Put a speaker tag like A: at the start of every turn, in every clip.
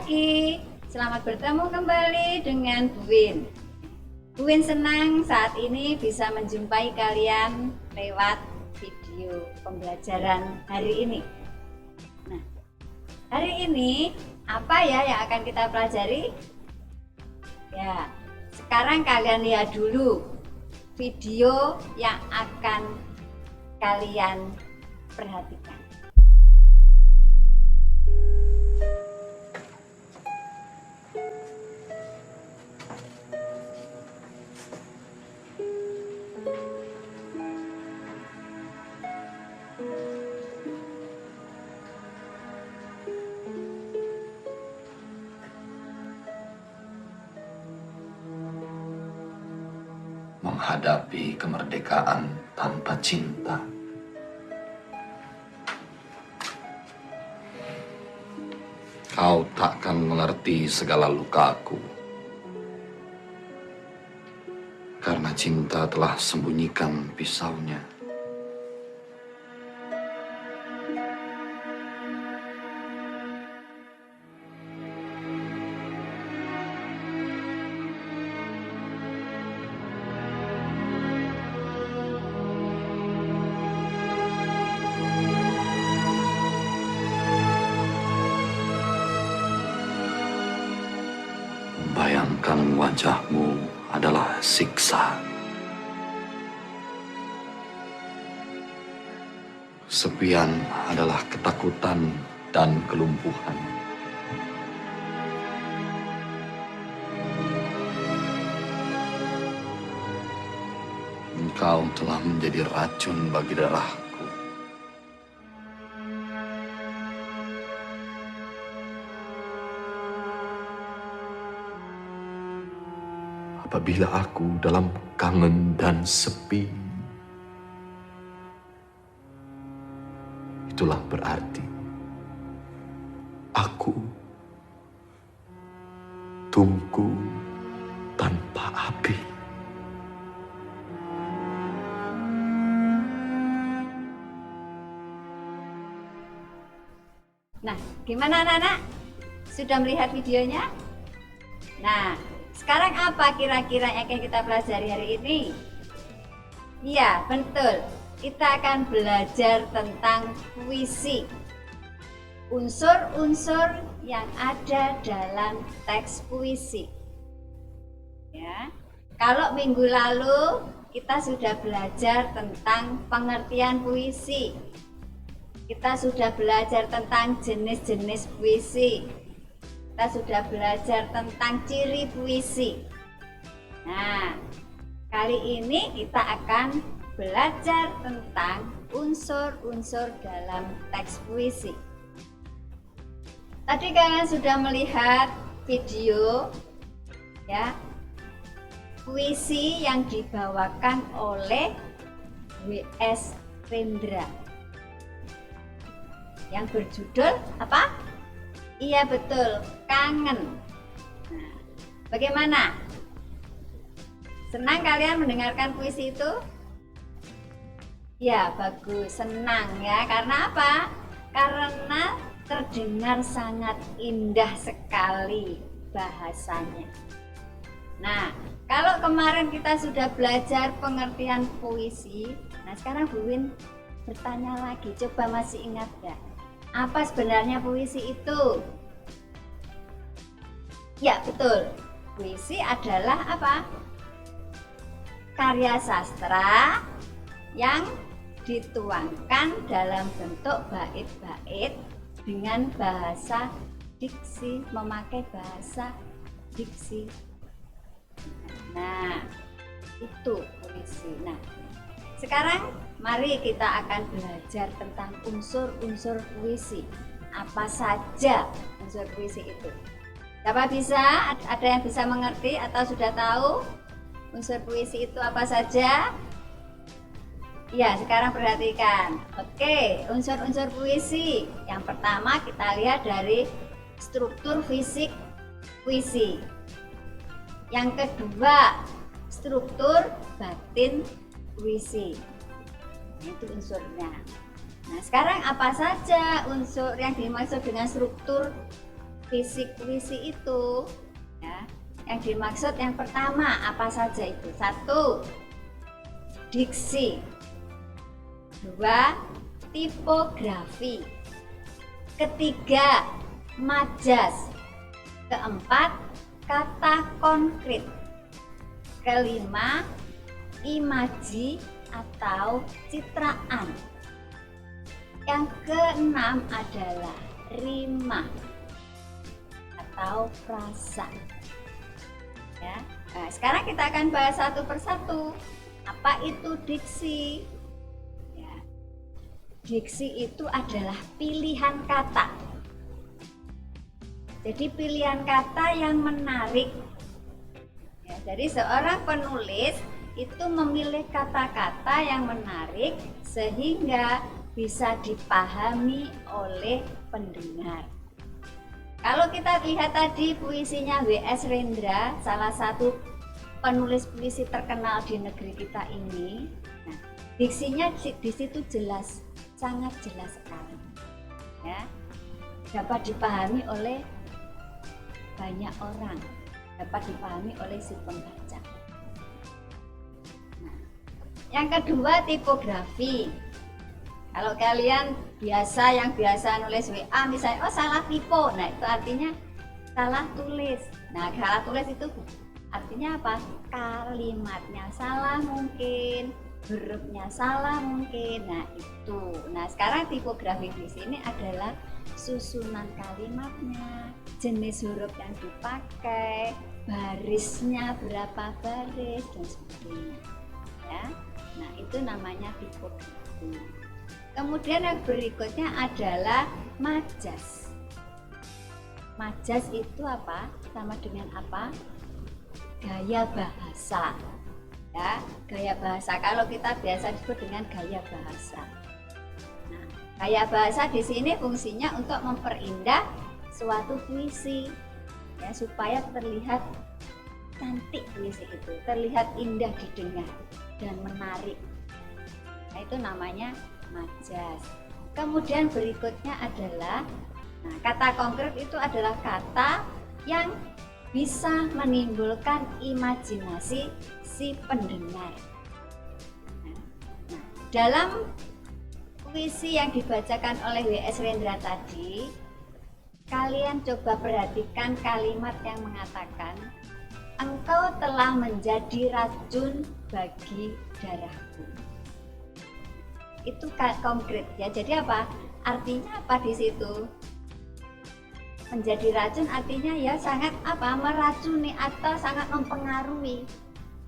A: pagi, selamat bertemu kembali dengan Bu Win. Bu Win senang saat ini bisa menjumpai kalian lewat video pembelajaran hari ini. Nah, hari ini apa ya yang akan kita pelajari? Ya, sekarang kalian lihat dulu video yang akan kalian perhatikan.
B: Menghadapi kemerdekaan tanpa cinta. Kau takkan mengerti segala lukaku, karena cinta telah sembunyikan pisaunya. Bayangkan wajahmu adalah siksa. Sepian adalah ketakutan dan kelumpuhan. Engkau telah menjadi racun bagi darahku. Apabila aku dalam kangen dan sepi, itulah berarti aku tungku tanpa api.
A: Nah, gimana anak-anak? Sudah melihat videonya? Nah, sekarang apa kira-kira yang akan kita pelajari hari ini? Iya, betul. Kita akan belajar tentang puisi. Unsur-unsur yang ada dalam teks puisi. Ya. Kalau minggu lalu kita sudah belajar tentang pengertian puisi. Kita sudah belajar tentang jenis-jenis puisi. Kita sudah belajar tentang ciri puisi. Nah, kali ini kita akan belajar tentang unsur-unsur dalam teks puisi. Tadi kalian sudah melihat video ya, puisi yang dibawakan oleh W.S. Rendra yang berjudul apa? Iya betul, kangen. Nah, bagaimana? Senang kalian mendengarkan puisi itu? Ya bagus, senang ya. Karena apa? Karena terdengar sangat indah sekali bahasanya. Nah, kalau kemarin kita sudah belajar pengertian puisi, nah sekarang Bu Win bertanya lagi, coba masih ingat gak? Apa sebenarnya puisi itu? Ya betul, puisi adalah apa? Karya sastra yang dituangkan dalam bentuk bait-bait dengan bahasa diksi, memakai bahasa diksi. Nah, itu puisi. Nah, sekarang mari kita akan belajar tentang unsur-unsur puisi. Apa saja unsur puisi itu? Siapa bisa? Ada yang bisa mengerti atau sudah tahu unsur puisi itu apa saja? Ya, sekarang perhatikan. Oke, unsur-unsur puisi. Yang pertama kita lihat dari struktur fisik puisi. Yang kedua, struktur batin puisi. Itu unsurnya. Nah, sekarang apa saja unsur yang dimaksud dengan struktur fisik puisi itu, ya, yang dimaksud yang pertama apa saja itu? 1. Diksi. 2. Tipografi. 3. Majas. 4. Kata konkret. 5. Imaji atau citraan. Yang keenam adalah rima atau frasa. Ya. Nah, sekarang kita akan bahas satu persatu. Apa itu diksi? Ya. Diksi itu adalah pilihan kata. Jadi pilihan kata yang menarik. Ya, jadi seorang penulis itu memilih kata-kata yang menarik sehingga bisa dipahami oleh pendengar. Kalau kita lihat tadi puisinya W.S. Rendra, salah satu penulis puisi terkenal di negeri kita ini, nah, diksinya di situ jelas, sangat jelas sekali, ya, dapat dipahami oleh banyak orang, dapat dipahami oleh si pembaca. Nah, yang kedua tipografi. Kalau kalian yang biasa nulis WA misalnya, oh salah tipe, nah itu artinya salah tulis. Nah salah tulis itu artinya apa? Kalimatnya salah mungkin, hurufnya salah mungkin. Nah itu. Nah sekarang tipografi di sini adalah susunan kalimatnya, jenis huruf yang dipakai, barisnya berapa baris dan sebagainya. Ya. Nah itu namanya tipografi. Kemudian yang berikutnya adalah majas. Majas itu apa? Sama dengan apa? Gaya bahasa. Ya, gaya bahasa. Kalau kita biasa disebut dengan gaya bahasa. Nah, gaya bahasa di sini fungsinya untuk memperindah suatu puisi, ya, supaya terlihat cantik puisi itu, terlihat indah didengar dan menarik. Nah, itu namanya majas. Kemudian berikutnya adalah kata konkret itu adalah kata yang bisa menimbulkan imajinasi si pendengar. Nah, dalam puisi yang dibacakan oleh W.S. Rendra tadi, kalian coba perhatikan kalimat yang mengatakan, engkau telah menjadi racun bagi darahku. Itu konkret ya. Jadi apa? Artinya apa di situ? Menjadi racun artinya ya sangat apa? Meracuni atau sangat mempengaruhi.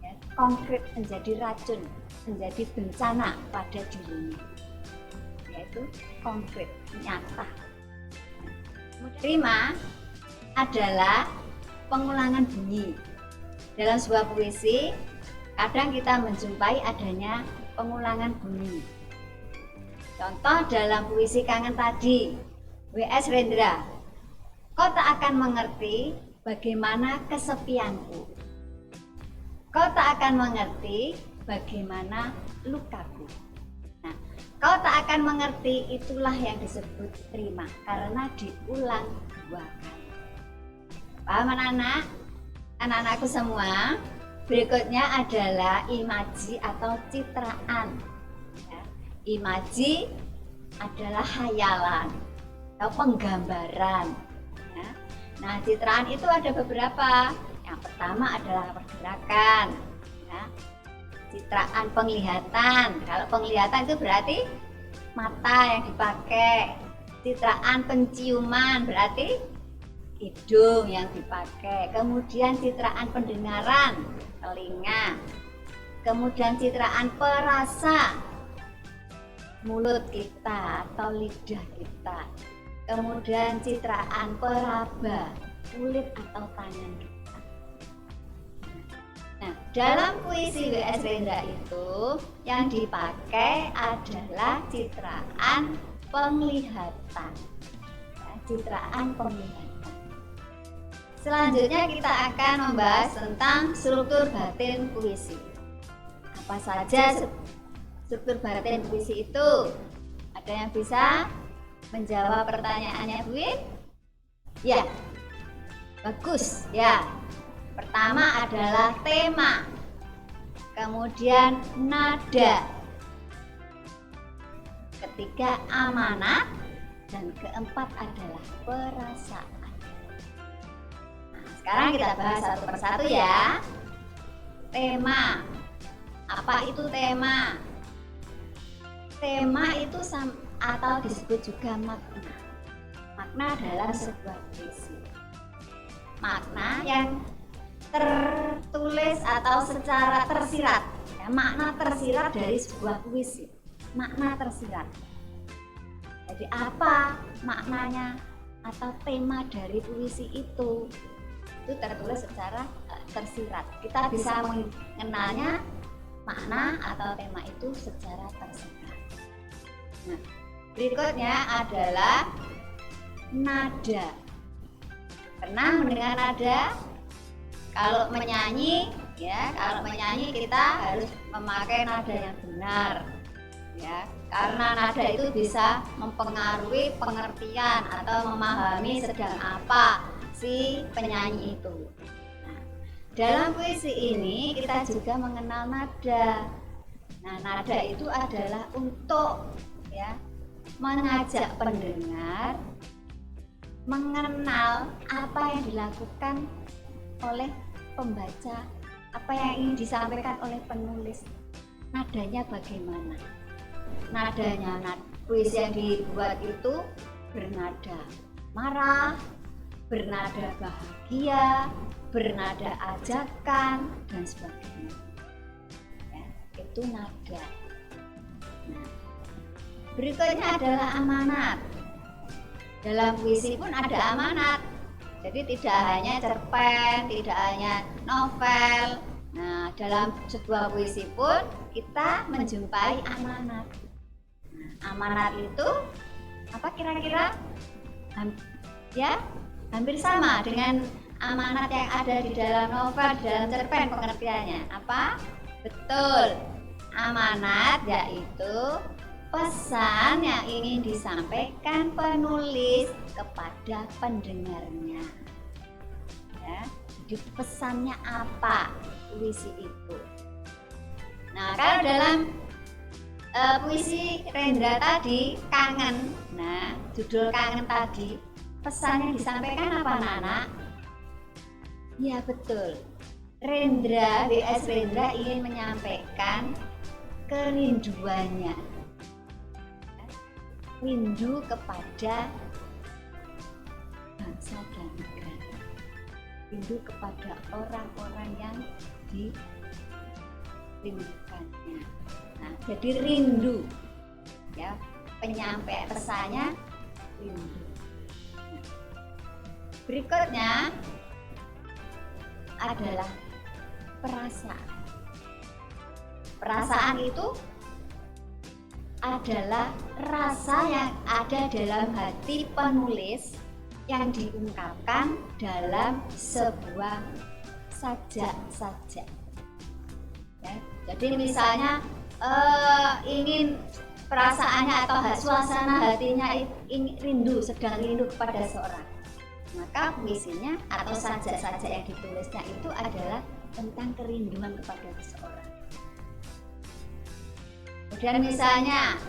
A: Ya, konkret menjadi racun, menjadi bencana pada dirinya. Yaitu konkret, nyata. Terima adalah pengulangan bunyi. Dalam sebuah puisi, kadang kita menjumpai adanya pengulangan bunyi. Contoh dalam puisi Kangen tadi, W.S. Rendra, kau tak akan mengerti bagaimana kesepianku. Kau tak akan mengerti bagaimana lukaku. Nah, kau tak akan mengerti, itulah yang disebut terima, karena diulang 2 kali. Paham anak-anak? Anak-anakku semua, berikutnya adalah imaji atau citraan. Imaji adalah hayalan atau penggambaran. Ya. Nah, citraan itu ada beberapa. Yang pertama adalah pergerakan. Ya. Citraan penglihatan. Kalau penglihatan itu berarti mata yang dipakai. Citraan penciuman berarti hidung yang dipakai. Kemudian citraan pendengaran, telinga. Kemudian citraan perasa, mulut kita atau lidah kita. Kemudian citraan peraba, kulit atau tangan kita. Nah, dalam puisi W.S. Rendra itu yang dipakai adalah citraan penglihatan. Ya, citraan penglihatan. Selanjutnya kita akan membahas tentang struktur batin puisi. Apa saja struktur batin puisi itu? Ada yang bisa menjawab pertanyaannya, Bu? Ya, Bagus ya. Pertama adalah tema, kemudian nada, ketiga amanat, dan keempat adalah perasaan. Nah, sekarang kita bahas satu persatu ya. Tema. Apa itu tema? Tema itu atau disebut juga makna. Makna dalam sebuah puisi. Makna yang tertulis atau secara tersirat ya, makna tersirat dari sebuah puisi, makna tersirat. Jadi apa maknanya atau tema dari puisi itu tertulis secara tersirat. Kita bisa mengenalnya makna atau tema itu secara tersirat. Nah, berikutnya adalah nada. Pernah mendengar nada? Kalau menyanyi ya, kalau menyanyi kita harus memakai nada yang benar ya, karena nada itu bisa mempengaruhi pengertian atau memahami sedang apa si penyanyi itu. Nah, dalam puisi ini kita juga mengenal nada. Nah, nada itu adalah untuk ya mengajak pendengar mengenal apa yang dilakukan oleh pembaca, apa yang ingin disampaikan oleh penulis. Nadanya bagaimana? Nadanya puisi yang dibuat itu bernada marah, bernada bahagia, bernada ajakan, dan sebagainya. Ya, itu nada. Nah, berikutnya adalah amanat. Dalam puisi pun ada amanat. Jadi tidak hanya cerpen, tidak hanya novel. Nah, dalam sebuah puisi pun kita menjumpai amanat. Nah, amanat itu apa kira-kira? Ya, hampir sama dengan amanat yang ada di dalam novel, di dalam cerpen pengertiannya. Apa? Betul. Amanat yaitu pesan yang ingin disampaikan penulis kepada pendengarnya. Ya, jadi pesannya apa puisi itu? Nah, kalau dalam puisi Rendra tadi Kangen, nah judul Kangen tadi, pesan yang disampaikan apa anak-anak? Ya betul, Rendra, W.S. Rendra ingin menyampaikan kerinduannya, rindu kepada bangsa dan negara, rindu kepada orang-orang yang dirindukannya. Nah, jadi rindu ya, penyampaian pesannya rindu. Berikutnya adalah perasaan. Perasaan itu adalah rasa yang ada dalam hati penulis yang diungkapkan dalam sebuah sajak. Ya, jadi misalnya ingin perasaannya atau suasana hatinya ingin rindu, sedang rindu kepada seorang, maka puisinya atau sajak-sajak yang ditulisnya itu adalah tentang kerinduan kepada seseorang. Kemudian misalnya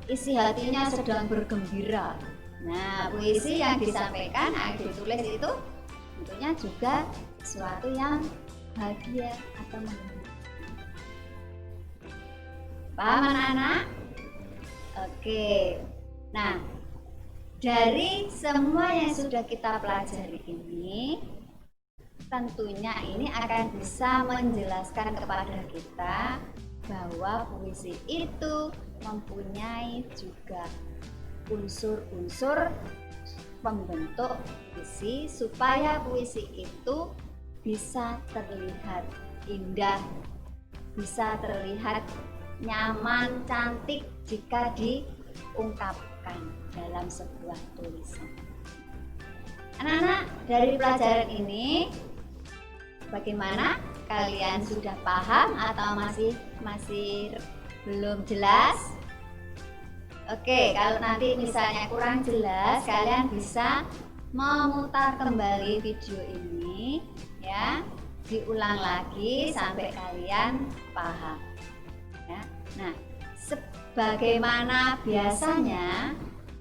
A: isi hatinya sedang bergembira, nah puisi yang disampaikan, yang ditulis itu tentunya juga sesuatu yang bahagia atau menggembirakan. Paham anak-anak? Oke. Nah, dari semua yang sudah kita pelajari ini, tentunya ini akan bisa menjelaskan kepada kita bahwa puisi itu mempunyai juga unsur-unsur pembentuk puisi supaya puisi itu bisa terlihat indah, bisa terlihat nyaman, cantik jika diungkapkan dalam sebuah tulisan. Anak-anak, dari pelajaran ini bagaimana? Kalian sudah paham atau masih belum jelas? Oke, kalau nanti misalnya kurang jelas, kalian bisa memutar kembali video ini ya, diulang lagi sampai kalian paham ya. Nah, sebagaimana biasanya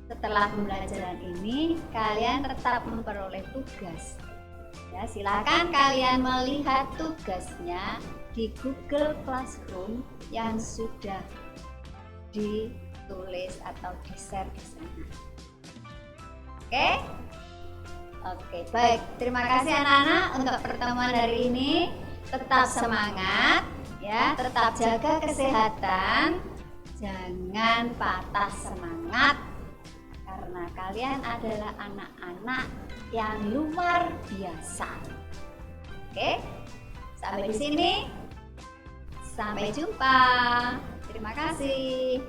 A: setelah pembelajaran ini kalian tetap memperoleh tugas ya. Silakan kalian melihat tugasnya di Google Classroom yang sudah ditulis atau di-share di sana. Oke, baik. Terima kasih anak-anak untuk pertemuan hari ini. Tetap semangat ya, tetap jaga kesehatan. Jangan patah semangat karena kalian adalah anak-anak yang luar biasa. Oke. Sampai di sini. Sampai jumpa. Terima kasih.